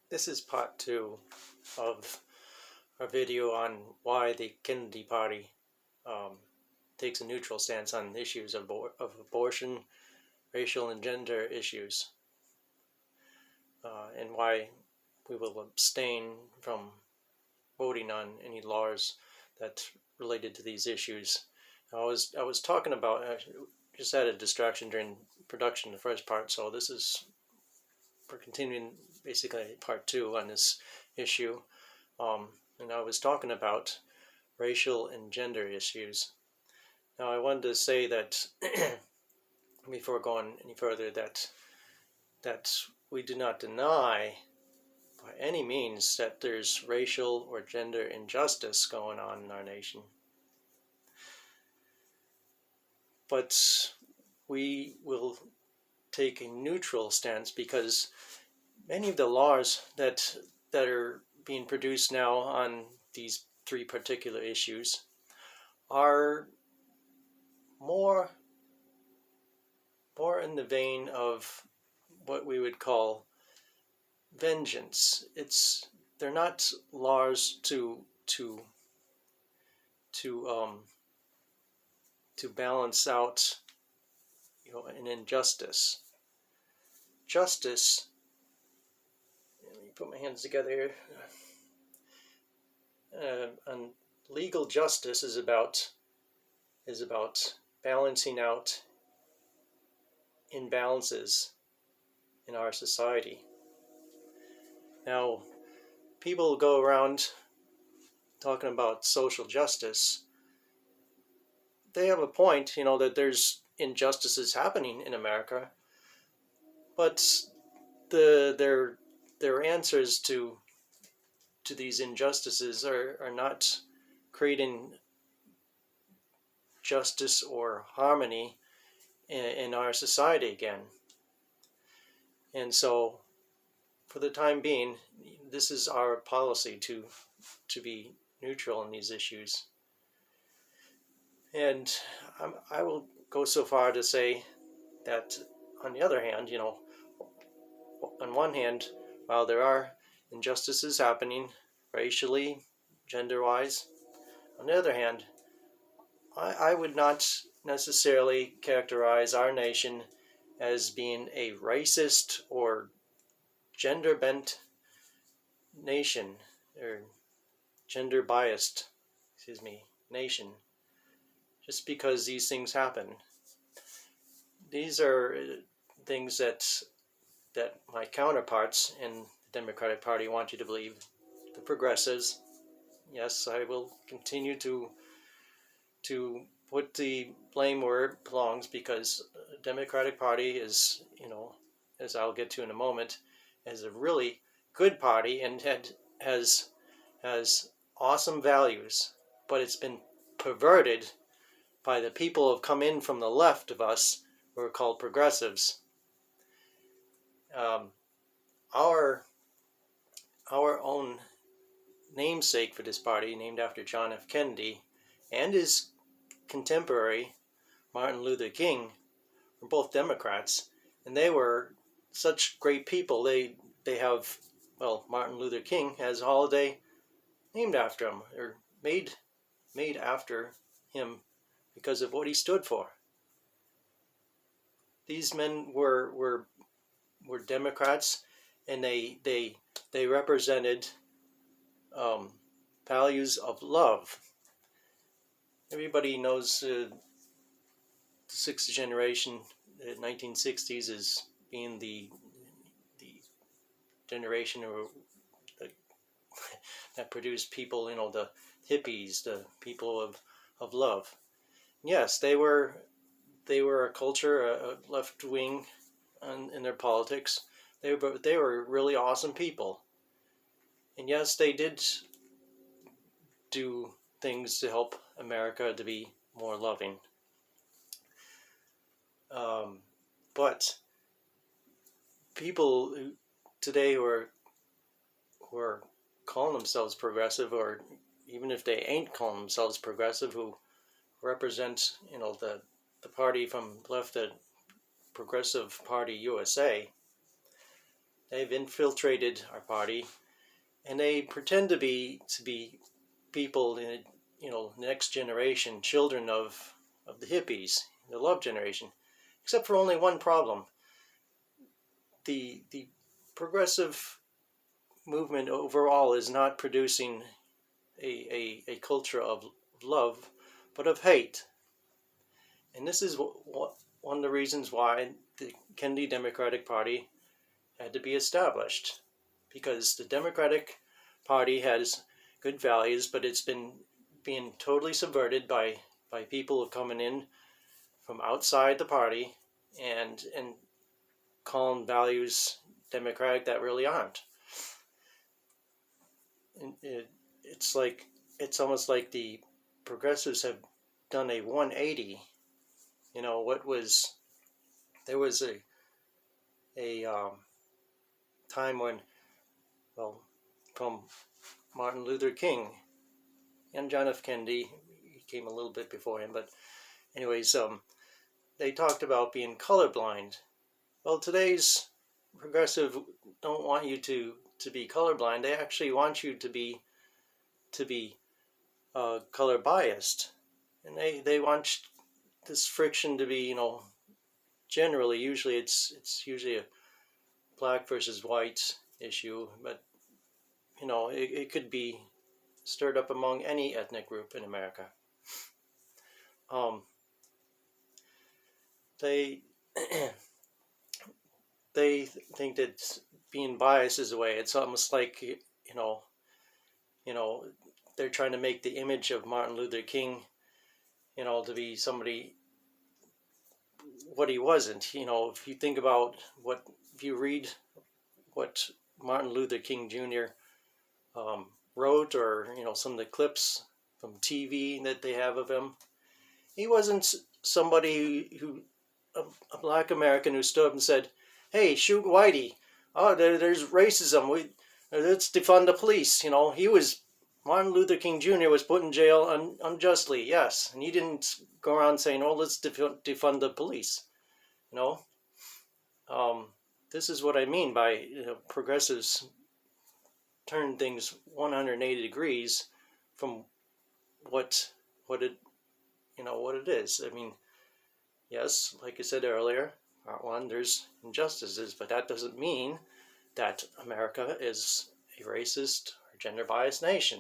This is part 2 of our video on why the Kennedy Party takes a neutral stance on issues of abortion, racial and gender issues, and why we will abstain from voting on any laws that related to these issues. I was talking about, I just had a distraction during production, the first part, so this is, we're continuing basically part 2 on this issue. And I was talking about racial and gender issues. Now I wanted to say that before going any further that we do not deny by any means that there's racial or gender injustice going on in our nation. But we will take a neutral stance because many of the laws that are being produced now on these 3 particular issues are more in the vein of what we would call vengeance. They're not laws to balance out, an injustice. Justice. Let me put my hands together here. And legal justice is about balancing out imbalances in our society. Now, people go around talking about social justice. They have a point, that there's injustices happening in America, but their answers to these injustices are not creating justice or harmony in our society again. And so, for the time being, this is our policy to be neutral in these issues. And I will go so far to say that, on the other hand, on one hand, while there are injustices happening racially, gender-wise, on the other hand, I would not necessarily characterize our nation as being a racist or gender-bent nation, or gender-biased, nation, just because these things happen. These are things that my counterparts in the Democratic Party want you to believe. The progressives, yes, I will continue to put the blame where it belongs, because the Democratic Party is, as I'll get to in a moment, is a really good party and has awesome values, but it's been perverted by the people who have come in from the left of us, who are called progressives. Our own namesake for this party, named after John F. Kennedy, and his contemporary Martin Luther King, were both Democrats, and they were such great people. They have, Martin Luther King has a holiday named after him, or made after him, because of what he stood for. These men were Democrats, and they represented values of love. Everybody knows the 6th generation, the 1960s, as being the generation that produced people, the hippies, the people of love. Yes, they were a culture, a left wing in their they were really awesome people. And yes, they did do things to help America to be more loving. But people today who are calling themselves progressive, or even if they ain't calling themselves progressive, who represent, the party from left, the Progressive Party USA, They've infiltrated our party, and they pretend to be people in, next generation, children of the hippies, the love generation, except for only one problem. The progressive movement overall is not producing a culture of love, but of hate. And this is one of the reasons why the Kennedy Democratic Party had to be established, because the Democratic Party has good values, but it's been being totally subverted by people coming in from outside the party and calling values democratic that really aren't. And it's almost like the progressives have done a 180. There was a time when, well, from Martin Luther King and John F. Kennedy, he came a little bit before him, but anyways, they talked about being colorblind. Well, today's progressive don't want you to be colorblind. They actually want you to be color biased, and they want this friction to be, usually it's usually a black versus white issue, but it could be stirred up among any ethnic group in America. They they think that being biased is a way. It's almost like they're trying to make the image of Martin Luther King, to be somebody what he wasn't. If you think about if you read what Martin Luther King Jr. Wrote, or some of the clips from TV that they have of him, he wasn't somebody who a black American who stood up and said, "Hey, shoot Whitey! Oh, there's racism. Let's defund the police." He was Martin Luther King Jr. was put in jail unjustly, yes, and he didn't go around saying, "Oh, let's defund the police." This is what I mean by progressives turn things 180 degrees from what it is. I mean, yes, like I said earlier, part one, there's injustices, but that doesn't mean that America is a racist or gender biased nation.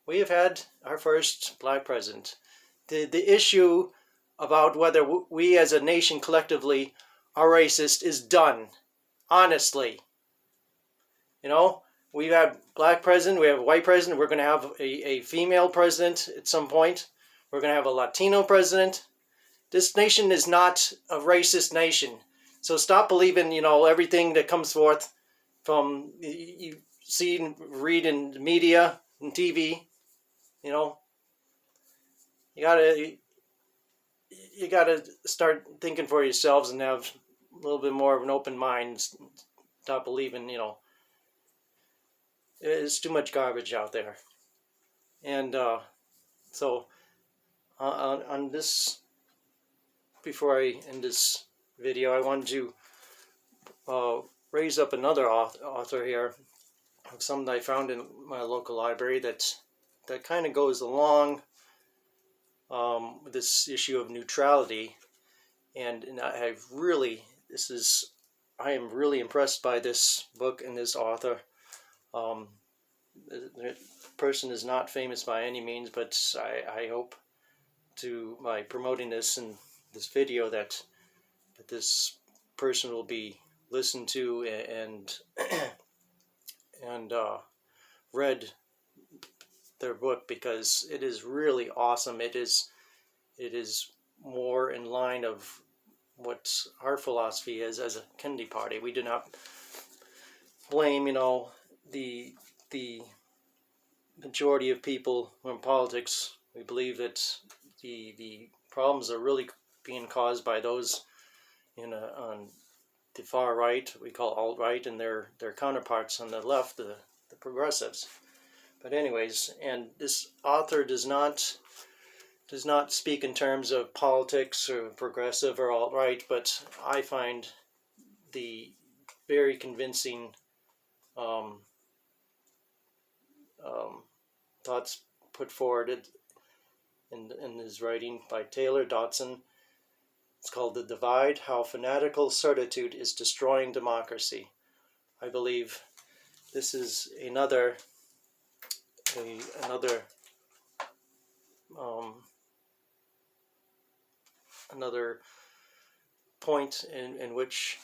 We have had our first black president. The issue about whether we as a nation collectively are racist is done. Honestly. We've had black president, we have a white president, we're going to have a female president at some point. We're going to have a Latino president. This nation is not a racist nation. So stop believing, everything that comes forth from you see and read in the media and TV. You gotta start thinking for yourselves and have a little bit more of an open mind. Stop believing, there's too much garbage out there. And so on this, before I end this video, I wanted to raise up another author here of something I found in my local library that kind of goes along with this issue of neutrality. And I am really impressed by this book and this author. The person is not famous by any means, but I hope by promoting this in this video that this person will be listened to and read their book, because it is really awesome. It is more in line of what our philosophy is as a Kennedy party. We do not blame, the majority of people in politics. We believe that the problems are really being caused by those on the far right, we call alt-right, and their counterparts on the left, the progressives. But anyways, and this author does not speak in terms of politics or progressive or alt-right, but I find the very convincing um, um, thoughts put forward in his writing by Taylor Dotson. It's called The Divide: How Fanatical Certitude is Destroying Democracy. I believe this is another um, another point in which,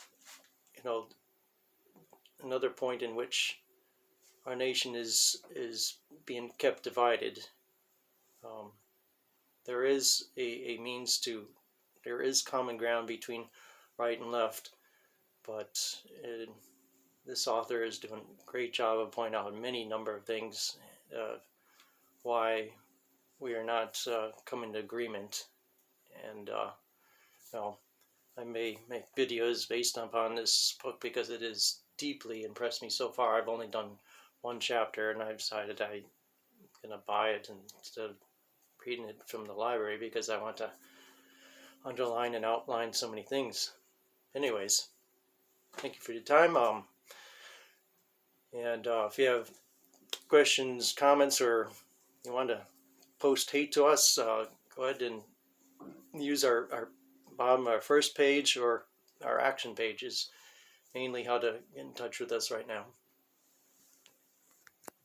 you know, another point in which our nation is being kept divided. Um, there is a means to, there is common ground between right and left, but this author is doing a great job of pointing out many number of things why we are not coming to agreement. And you know, I may make videos based upon this book because it has deeply impressed me so far. I've only done one chapter, and I've decided I'm going to buy it instead of reading it from the library because I want to underline and outline so many things. Anyways, thank you for your time. And if you have questions, comments, or you want to post hate to us, go ahead and use our bottom, our first page, or our action pages, mainly how to get in touch with us right now.